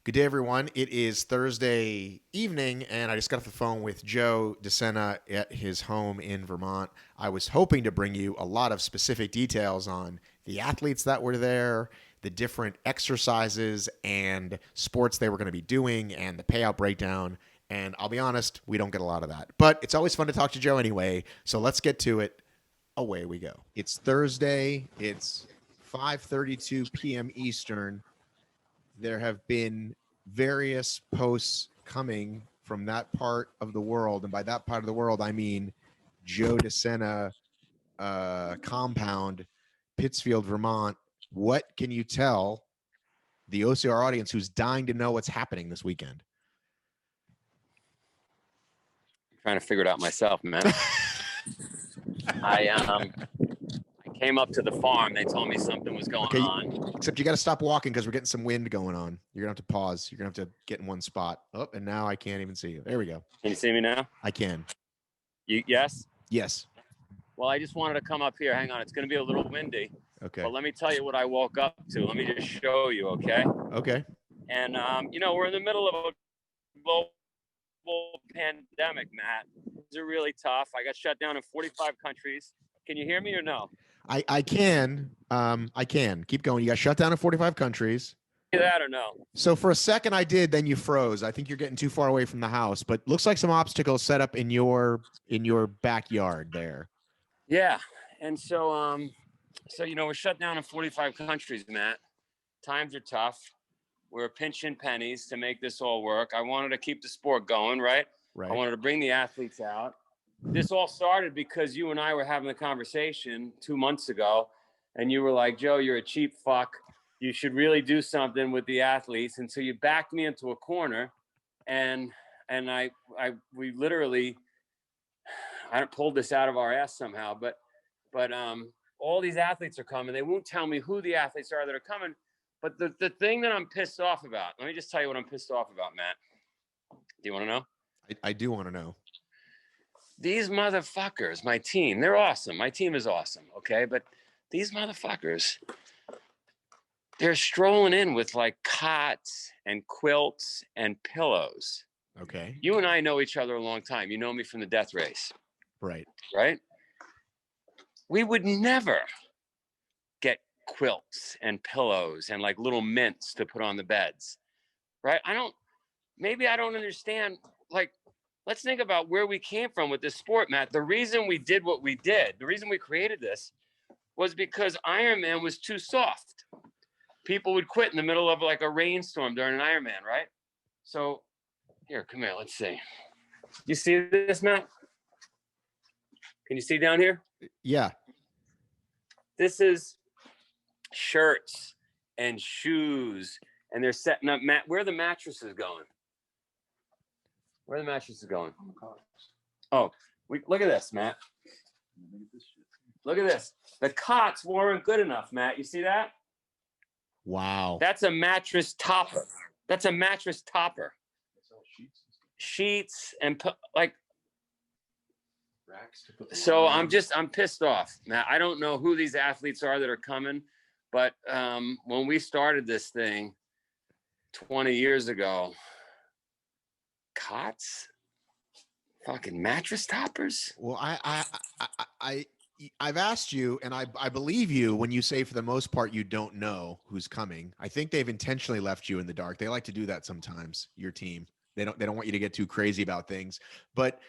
Good day, everyone. It is Thursday evening, and I just got off the phone with Joe Desena at his home in Vermont. I was hoping to bring you a lot of specific details on the athletes that were there, the different exercises and sports they were going to be doing, and the payout breakdown. And I'll be honest, we don't get a lot of that. But it's always fun to talk to Joe anyway, so let's get to it. Away we go. It's Thursday. It's 5:32 p.m. Eastern. There have been various posts coming from that part of the world, and by that part of the world, I mean Joe Desena compound, Pittsfield, Vermont. What can you tell the OCR audience who's dying to know what's happening this weekend? I'm trying to figure it out myself, man. I came up to the farm. They told me something was going on. Except you got to stop walking because we're getting some wind going on. You're going to have to pause. You're going to have to get in one spot. Oh, and now I can't even see you. There we go. Can you see me now? I can. Yes? Yes. Well, I just wanted to come up here. Hang on. It's going to be a little windy. Okay. But let me tell you what I woke up to. Let me just show you, okay? Okay. And, we're in the middle of a global pandemic, Matt. It's really tough. I got shut down in 45 countries. Can you hear me or no? I can. I can. Keep going. You got shut down in 45 countries. That or no? So for a second I did, then you froze. I think you're getting too far away from the house, but looks like some obstacles set up in your backyard there. Yeah. And so we're shut down in 45 countries, Matt. Times are tough. We're pinching pennies to make this all work. I wanted to keep the sport going, right? Right. I wanted to bring the athletes out. This all started because you and I were having a conversation 2 months ago, and you were like, Joe, you're a cheap fuck. You should really do something with the athletes. And so you backed me into a corner, and we literally, I pulled this out of our ass somehow, but all these athletes are coming. They won't tell me who the athletes are that are coming. But the thing that I'm pissed off about, let me just tell you what I'm pissed off about, Matt. Do you want to know? I do want to know. These motherfuckers, my team, they're awesome. My team is awesome, okay? But these motherfuckers, they're strolling in with like cots and quilts and pillows. Okay. You and I know each other a long time. You know me from the death race. Right. Right? We would never get quilts and pillows and like little mints to put on the beds. Right? Maybe I don't understand. Like, let's think about where we came from with this sport, Matt. The reason we did what we did, the reason we created this was because Ironman was too soft. People would quit in the middle of like a rainstorm during an Ironman, right? So here, come here, let's see. You see this, Matt? Can you see down here? Yeah. This is shirts and shoes, and they're setting up, Matt, where are the mattresses going? Where are the mattresses going? Oh, look at this, Matt. Look at this. The cots weren't good enough, Matt. You see that? Wow. That's a mattress topper. That's a mattress topper. Sheets and like. So I'm pissed off, Matt. I don't know who these athletes are that are coming, but when we started this thing 20 years ago, cots, fucking mattress toppers. Well, I've asked you, and I believe you when you say for the most part you don't know who's coming. I think they've intentionally left you in the dark. They like to do that sometimes. Your team. They don't want you to get too crazy about things. But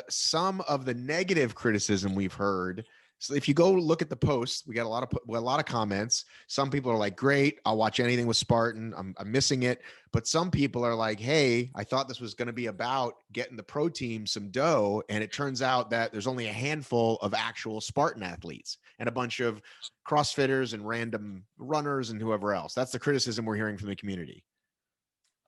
some of the negative criticism we've heard. So if you go look at the posts, we got a lot of comments. Some people are like, "Great, I'll watch anything with Spartan. I'm missing it." But some people are like, "Hey, I thought this was going to be about getting the pro team some dough, and it turns out that there's only a handful of actual Spartan athletes and a bunch of CrossFitters and random runners and whoever else." That's the criticism we're hearing from the community.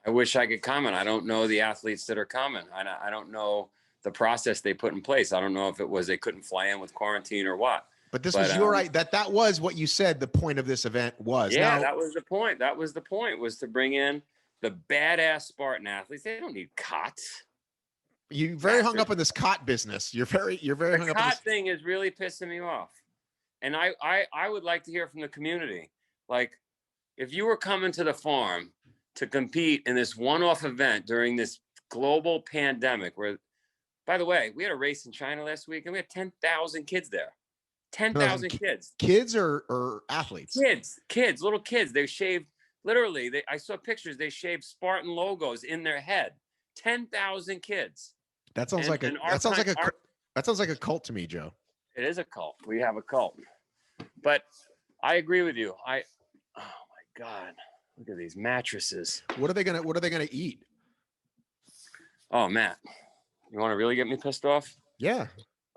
I wish I could comment. I don't know the athletes that are coming. I don't know the process they put in place. I don't know if it was they couldn't fly in with quarantine or what. But was your right. That was what you said the point of this event was. Yeah, that was the point. That was the point, was to bring in the badass Spartan athletes. They don't need cots. You're very hung up in this cot business. You're very hung up. The cot thing is really pissing me off. And I would like to hear from the community. Like, if you were coming to the farm to compete in this one-off event during this global pandemic where, by the way, we had a race in China last week and we had 10,000 kids there. 10,000 kids. Kids or athletes? Kids, little kids. They shaved, literally, I saw pictures, they shaved Spartan logos in their head. 10,000 kids. That sounds like a cult to me, Joe. It is a cult. We have a cult. But I agree with you. Oh my God. Look at these mattresses. What are they gonna eat? Oh, Matt, you want to really get me pissed off? Yeah.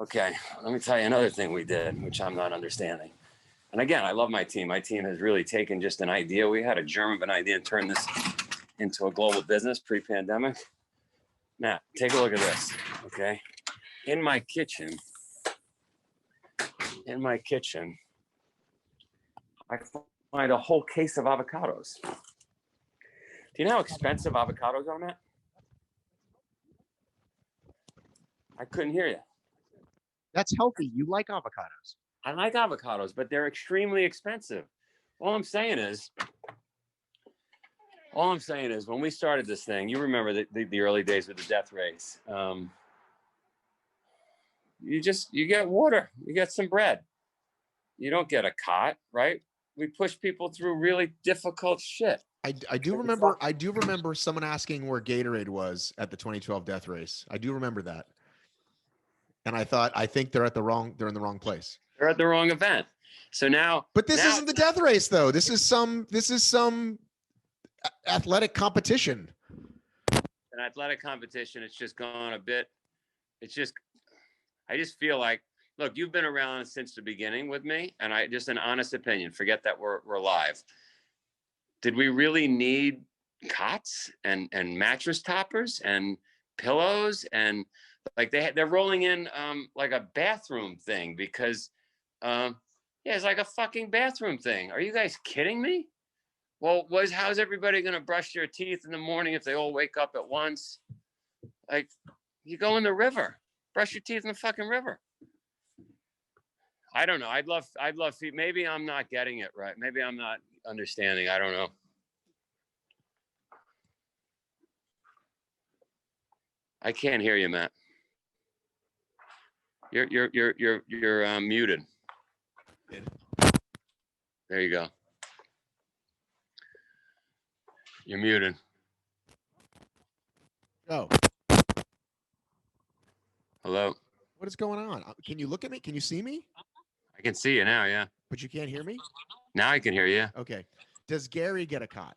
Okay, let me tell you another thing we did, which I'm not understanding. And again, I love my team. My team has really taken just an idea. We had a germ of an idea and turned this into a global business pre-pandemic. Matt, take a look at this, okay? In my kitchen, I find a whole case of avocados. Do you know how expensive avocados are, Matt? I couldn't hear you. That's healthy. You like avocados. I like avocados, but they're extremely expensive. All I'm saying is when we started this thing, you remember the early days with the death race. You get water, you get some bread. You don't get a cot, right? We push people through really difficult shit. I do remember someone asking where Gatorade was at the 2012 death race. I do remember that. And I think they're in the wrong place. They're at the wrong event. So now, but this isn't the death race though. This is some athletic competition. An athletic competition. It's just gone a bit. I just feel like, look, you've been around since the beginning with me, and just an honest opinion. Forget that we're live. Did we really need cots and mattress toppers and pillows and like they're rolling in like a bathroom thing because it's like a fucking bathroom thing. Are you guys kidding me? Well, how's everybody gonna brush their teeth in the morning if they all wake up at once? Like, you go in the river, brush your teeth in the fucking river. I don't know. I'd love. Maybe I'm not getting it right. Maybe I'm not understanding. I don't know. I can't hear you, Matt. You're muted. There you go. You're muted. Oh. Hello. What is going on? Can you look at me? Can you see me? I can see you now, yeah. But you can't hear me? Now I can hear you. Okay. Does Gary get a cot?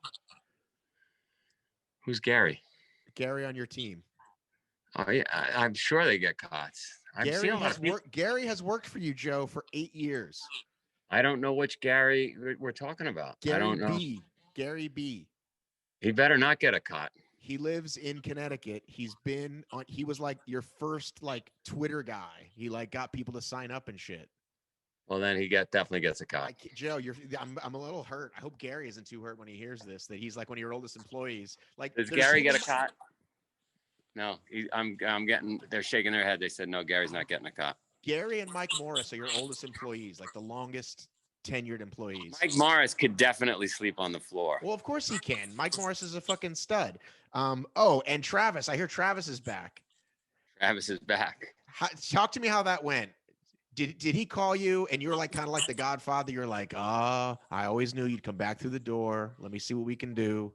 Who's Gary? Gary on your team. Oh yeah, I'm sure they get cots. Gary has worked for you, Joe, for 8 years. I don't know which Gary we're talking about. I don't know. Gary B. He better not get a cot. He lives in Connecticut. He was like your first like Twitter guy. He like got people to sign up and shit. Well, then he definitely gets a cot. Joe, I'm a little hurt. I hope Gary isn't too hurt when he hears this, that he's like one of your oldest employees. Like, does Gary get a cot? No, I'm getting, they're shaking their head. They said, no, Gary's not getting a cot. Gary and Mike Morris are your oldest employees, like the longest tenured employees. Mike Morris could definitely sleep on the floor. Well, of course he can. Mike Morris is a fucking stud. And Travis, I hear Travis is back. Travis is back. Talk to me how that went. Did he call you and you were like kind of like the Godfather? You're like, I always knew you'd come back through the door. Let me see what we can do.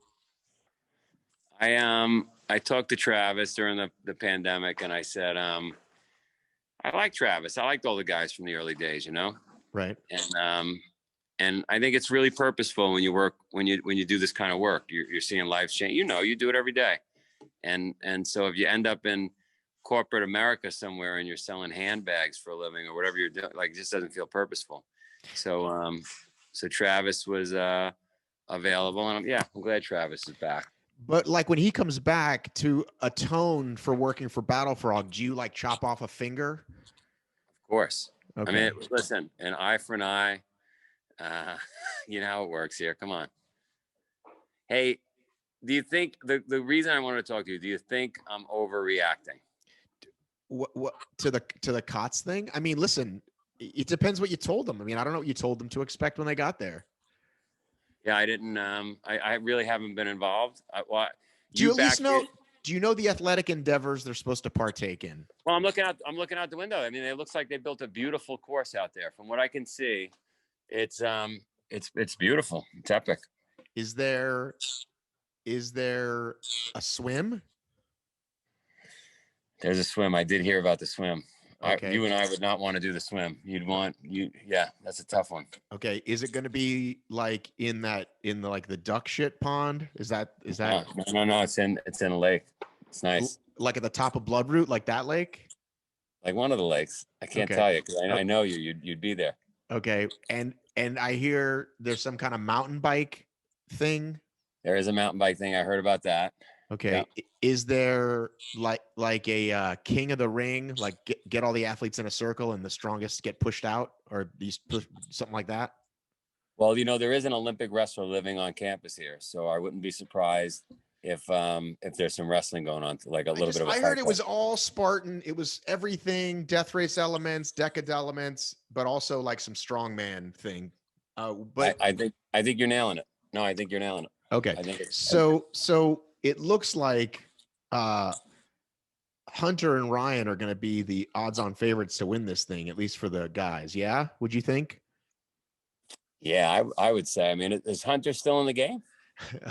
I talked to Travis during the pandemic, and I said, I like Travis. I liked all the guys from the early days, you know. Right. And I think it's really purposeful when you work when you do this kind of work. You're seeing lives change. You know, you do it every day, and so if you end up in corporate America somewhere and you're selling handbags for a living or whatever you're doing, like, it just doesn't feel purposeful. So so Travis was available, and I'm glad Travis is back. But like when he comes back to atone for working for Battle Frog, do you like chop off a finger? Of course. Okay. I mean, listen, an eye for an eye. You know how it works here. Come on. Hey, do you think the reason I wanted to talk to you? Do you think I'm overreacting? What to the COTS thing? I mean, listen, it depends what you told them. I mean, I don't know what you told them to expect when they got there. Yeah, I didn't. I really haven't been involved. Do you You at least back know? it. Do you know the athletic endeavors they're supposed to partake in? Well, I'm looking out. I'm looking out the window. I mean, it looks like they built a beautiful course out there. From what I can see, it's beautiful. It's epic. Is there is there a swim? There's a swim. I did hear about the swim. Okay. You and I would not want to do the swim. You'd want you. Yeah, that's a tough one. Okay. Is it going to be like in the like the duck shit pond? Is that No. It's in a lake. It's nice. like at the top of Bloodroot, like that lake? Like one of the lakes. I can't Okay. tell you because I O- know you. You'd be there. Okay. And I hear there's some kind of mountain bike thing. There is a mountain bike thing. I heard about that. Yeah. Okay. Is there like a king of the ring, like get all the athletes in a circle and the strongest get pushed out, or these push something like that? Well, there is an Olympic wrestler living on campus here, so I wouldn't be surprised if there's some wrestling going on, like a little bit of a I fight heard it club. was all Spartan. It was everything, death race elements, decade elements, but also like some strongman thing. But I think you're nailing it. No, I think you're nailing it. okay. I think it's So it looks like Hunter and Ryan are going to be the odds-on favorites to win this thing, at least for the guys. Yeah, would you think? yeah, I would say. I mean, is Hunter still in the game?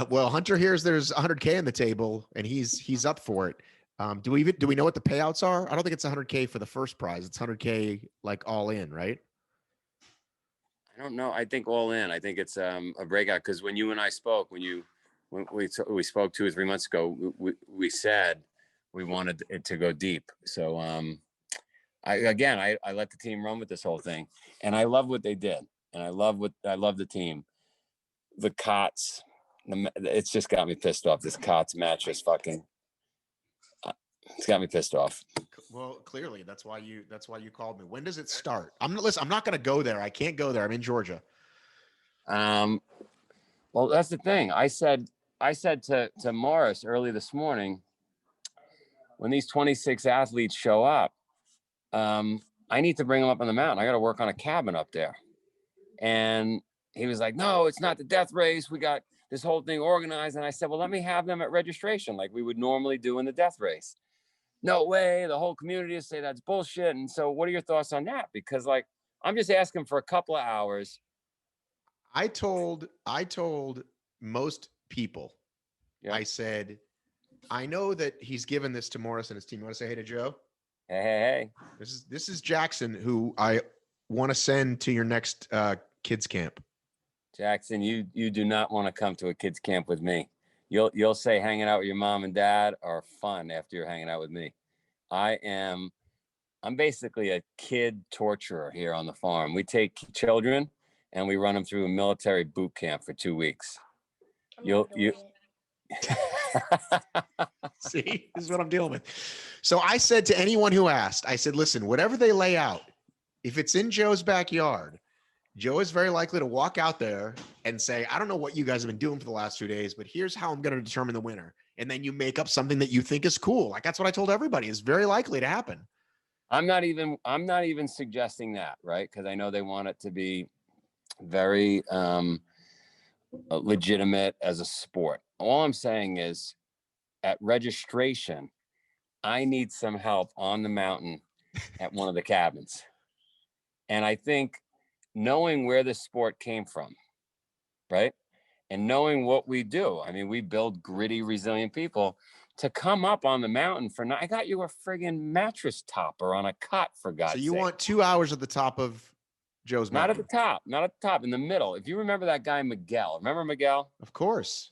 Well, Hunter hears there's 100K on the table, and he's up for it. Do we know what the payouts are? I don't think it's 100K for the first prize. It's 100K like all in, right? I don't know. I think all in. I think it's a breakout because when you and I spoke, when we spoke 2 or 3 months ago, we said we wanted it to go deep. So I let the team run with this whole thing, and I love what they did, and I love the team. The cots, it's just got me pissed off. This cots mattress fucking, it's got me pissed off. Well, clearly that's why you called me. When does it start? I'm not going to go there. I can't go there. I'm in Georgia. Well, that's the thing. I said to Morris early this morning, when these 26 athletes show up, I need to bring them up on the mountain. I got to work on a cabin up there. And he was like, no, it's not the death race. We got this whole thing organized. And I said, well, let me have them at registration like we would normally do in the death race. No way. The whole community will say that's bullshit. And so what are your thoughts on that? Because like, I'm just asking for a couple of hours. I told most people, Yeah. I said, I know that he's given this to Morris and his team. You want to say hey to Joe? Hey. This is Jackson, who I want to send to your next kids camp. Jackson, you do not want to come to a kids camp with me. You'll say hanging out with your mom and dad are fun after you're hanging out with me. I'm basically a kid torturer here on the farm. We take children and we run them through a military boot camp for 2 weeks. See, this is what I'm dealing with. So I said to anyone who asked, I said, listen, whatever they lay out, if it's in Joe's backyard, Joe is very likely to walk out there and say, I don't know what you guys have been doing for the last 2 days, but here's how I'm going to determine the winner. And then you make up something that you think is cool. Like that's what I told everybody is very likely to happen. I'm not even suggesting that, right? Because I know they want it to be very legitimate as a sport. All I'm saying is at registration, I need some help on the mountain at one of the cabins. And I think knowing where this sport came from, right? And knowing what we do. I mean, we build gritty, resilient people to come up on the mountain for I got you a friggin' mattress topper on a cot, for God's sake. So you want 2 hours at the top of Joe's mountain? Not at the top, in the middle. If you remember that guy, Miguel. Remember Miguel? Of course.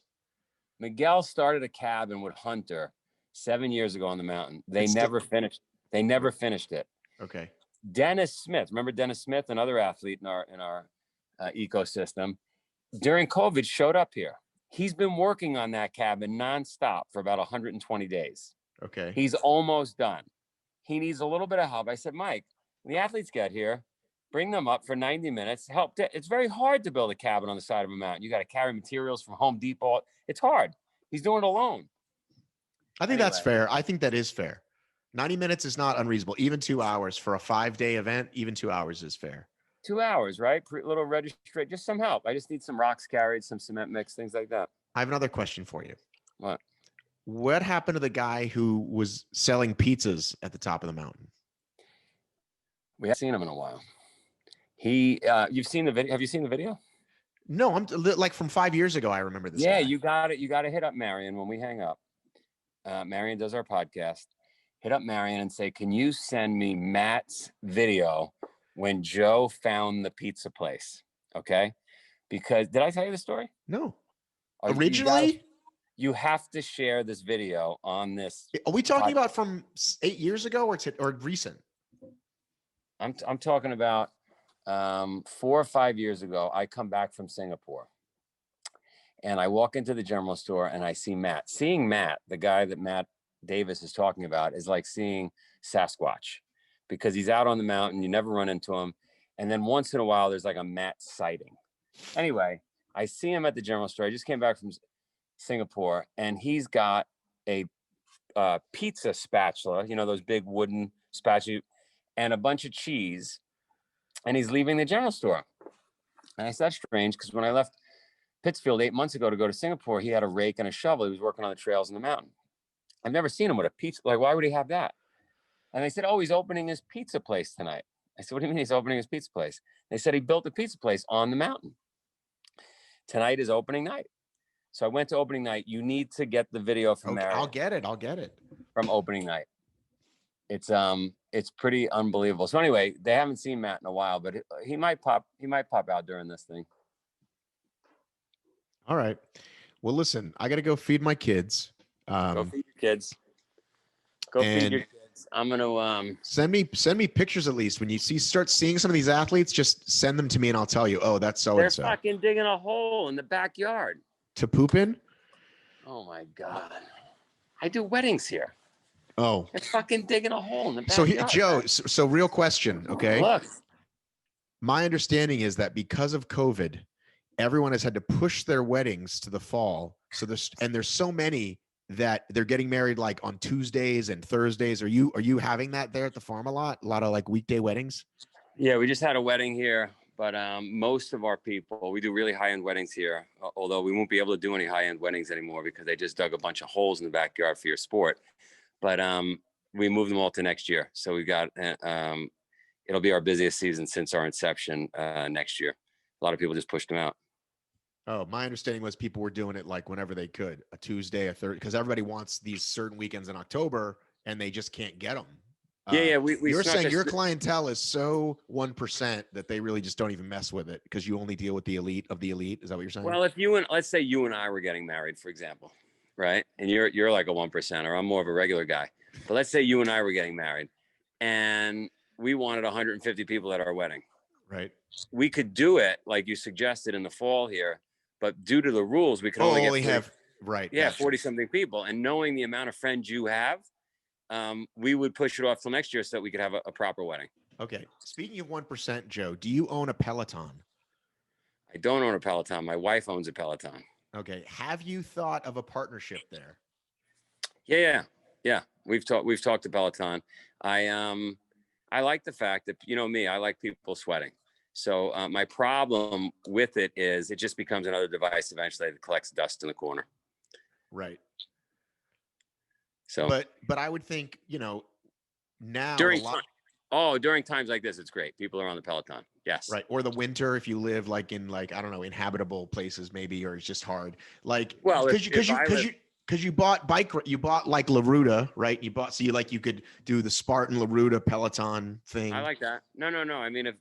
Miguel started a cabin with Hunter 7 years ago on the mountain. They never finished it. Okay. Dennis Smith. Remember Dennis Smith, another athlete in our ecosystem? During COVID, showed up here. He's been working on that cabin nonstop for about 120 days. Okay. He's almost done. He needs a little bit of help. I said, Mike, when the athletes get here, bring them up for 90 minutes. Help. It's very hard to build a cabin on the side of a mountain. You got to carry materials from Home Depot. It's hard. He's doing it alone. I think that's fair. I think that is fair. 90 minutes is not unreasonable. Even 2 hours for a 5-day event, even 2 hours is fair. 2 hours, right? Little registry, just some help. I just need some rocks carried, some cement mix, things like that. I have another question for you. What? What happened to the guy who was selling pizzas at the top of the mountain? We haven't seen him in a while. You've seen the video? Have you seen the video? No, I'm like from 5 years ago. I remember this guy. You got it. You got to hit up Marion when we hang up. Marion does our podcast. Hit up Marion and say, can you send me Matt's video when Joe found the pizza place? Okay. Because did I tell you the story? No. Oh, Originally? You have to share this video on this. Are we talking about from 8 years ago or recent? I'm talking about 4 or 5 years ago. I come back from Singapore and I walk into the general store and I see Matt. Seeing Matt, the guy that Matt Davis is talking about, is like seeing Sasquatch, because he's out on the mountain. You never run into him. And then once in a while, there's like a Matt sighting. Anyway, I see him at the general store. I just came back from Singapore and he's got a pizza spatula, you know, those big wooden spatula, and a bunch of cheese. And he's leaving the general store. And I said, that's strange, because when I left Pittsfield 8 months ago to go to Singapore, he had a rake and a shovel. He was working on the trails in the mountain. I've never seen him with a pizza. Like, why would he have that? And they said, oh, he's opening his pizza place tonight. I said, what do you mean he's opening his pizza place? They said he built a pizza place on the mountain. Tonight is opening night. So I went to opening night. You need to get the video from Marion. I'll get it. From opening night. It's pretty unbelievable. So anyway, they haven't seen Matt in a while, but he might pop out during this thing. All right. Well, listen, I got to go feed my kids. Go feed your kids. Go feed your kids. I'm gonna send me pictures at least when you start seeing some of these athletes. Just send them to me and I'll tell you. Oh, that's so and so. They're fucking digging a hole in the backyard to poop in. Oh my god! I do weddings here. Oh, they're fucking digging a hole in the backyard. So Joe, so real question, okay? Look, my understanding is that because of COVID, everyone has had to push their weddings to the fall. So there's so many that they're getting married like on Tuesdays and Thursdays. Are you having that there at the farm a lot? A lot of like weekday weddings? Yeah, we just had a wedding here, but most of our people, we do really high-end weddings here, although we won't be able to do any high-end weddings anymore because they just dug a bunch of holes in the backyard for your sport. But we moved them all to next year. So we got, it'll be our busiest season since our inception next year. A lot of people just pushed them out. Oh, my understanding was people were doing it like whenever they could, a Tuesday, a Thursday, because everybody wants these certain weekends in October and they just can't get them. You're saying your clientele is so 1% that they really just don't even mess with it because you only deal with the elite of the elite. Is that what you're saying? Well, let's say you and I were getting married, for example, right? And you're like a 1%, or I'm more of a regular guy. But let's say you and I were getting married and we wanted 150 people at our wedding. Right. We could do it like you suggested in the fall here, but due to the rules, we could only have 40 something people. And knowing the amount of friends you have, we would push it off till next year so that we could have a proper wedding. Okay. Speaking of 1%, Joe, do you own a Peloton? I don't own a Peloton. My wife owns a Peloton. Okay. Have you thought of a partnership there? Yeah. We've talked to Peloton. I like the fact that, you know me, I like people sweating. So my problem with it is it just becomes another device eventually that collects dust in the corner. Right. So, but I would think, now during times like this, it's great. People are on the Peloton. Yes. Right. Or the winter, if you live like in I don't know, inhabitable places maybe, or it's just hard. Like, because you bought like Laruda, right? You could do the Spartan Laruda Peloton thing. I like that. No. I mean, if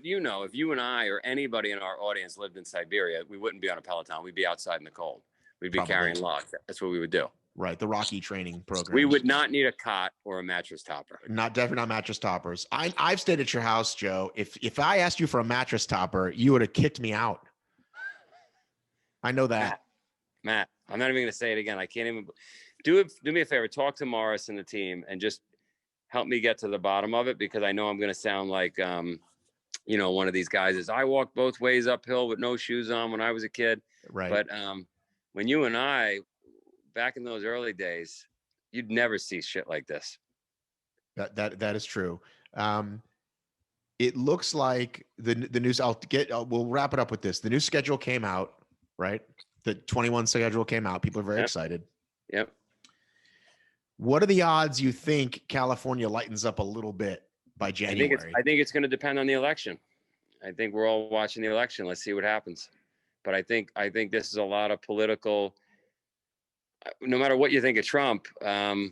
you and I or anybody in our audience lived in Siberia, we wouldn't be on a Peloton. We'd be outside in the cold. We'd be carrying logs. That's what we would do. Right. The Rocky training program. We would not need a cot or a mattress topper. Definitely not mattress toppers. I've stayed at your house, Joe. If I asked you for a mattress topper, you would have kicked me out. I know that. Matt, I'm not even going to say it again. I can't even do me a favor. Talk to Morris and the team and just help me get to the bottom of it, because I know I'm going to sound like, one of these guys I walked both ways uphill with no shoes on when I was a kid. Right. But when you and I, back in those early days, you'd never see shit like this. That is true. It looks like the news. We'll wrap it up with this. The new schedule came out, right? The 21 schedule came out. People are very Yep. excited. Yep. What are the odds you think California lightens up a little bit by January? I think it's going to depend on the election. I think we're all watching the election. Let's see what happens. But I think this is a lot of political. No matter what you think of Trump, I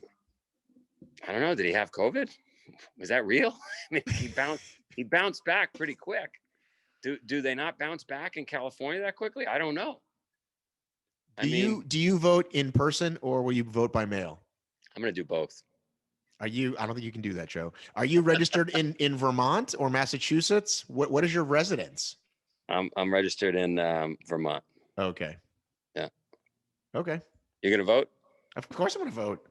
don't know. Did he have COVID? Was that real? I mean, he bounced back pretty quick. Do they not bounce back in California that quickly? I don't know. Do you vote in person or will you vote by mail? I'm going to do both. I don't think you can do that, Joe. Are you registered in Vermont or Massachusetts? What is your residence? I'm registered in Vermont. Okay. Yeah. Okay. You're going to vote? Of course I'm going to vote.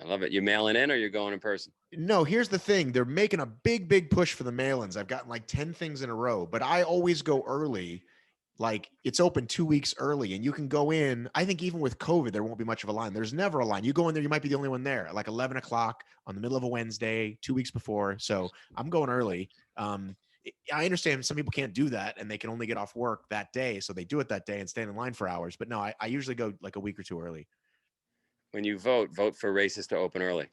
I love it. You mailing in or you're going in person? No, here's the thing. They're making a big push for the mail-ins. I've gotten like 10 things in a row, but I always go early. Like it's open 2 weeks early and you can go in. I think even with COVID, there won't be much of a line. There's never a line. You go in there, you might be the only one there, like 11 o'clock on the middle of a Wednesday, 2 weeks before. So I'm going early. I understand some people can't do that and they can only get off work that day. So they do it that day and stand in line for hours. But no, I usually go like a week or two early. When you vote for races to open early.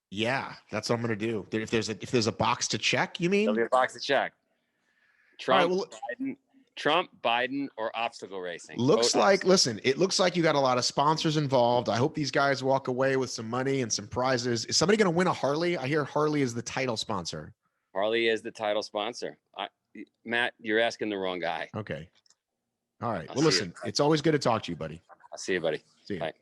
Yeah, that's what I'm going to do. If there's a box to check, you mean? There'll be a box to check. Trump, right, well, Biden, or obstacle racing. Listen, it looks like you got a lot of sponsors involved. I hope these guys walk away with some money and some prizes. Is somebody going to win a Harley? I hear Harley is the title sponsor. Harley is the title sponsor. Matt, you're asking the wrong guy. Okay. All right. Well, listen, it's always good to talk to you, buddy. I'll see you, buddy. See you. Bye.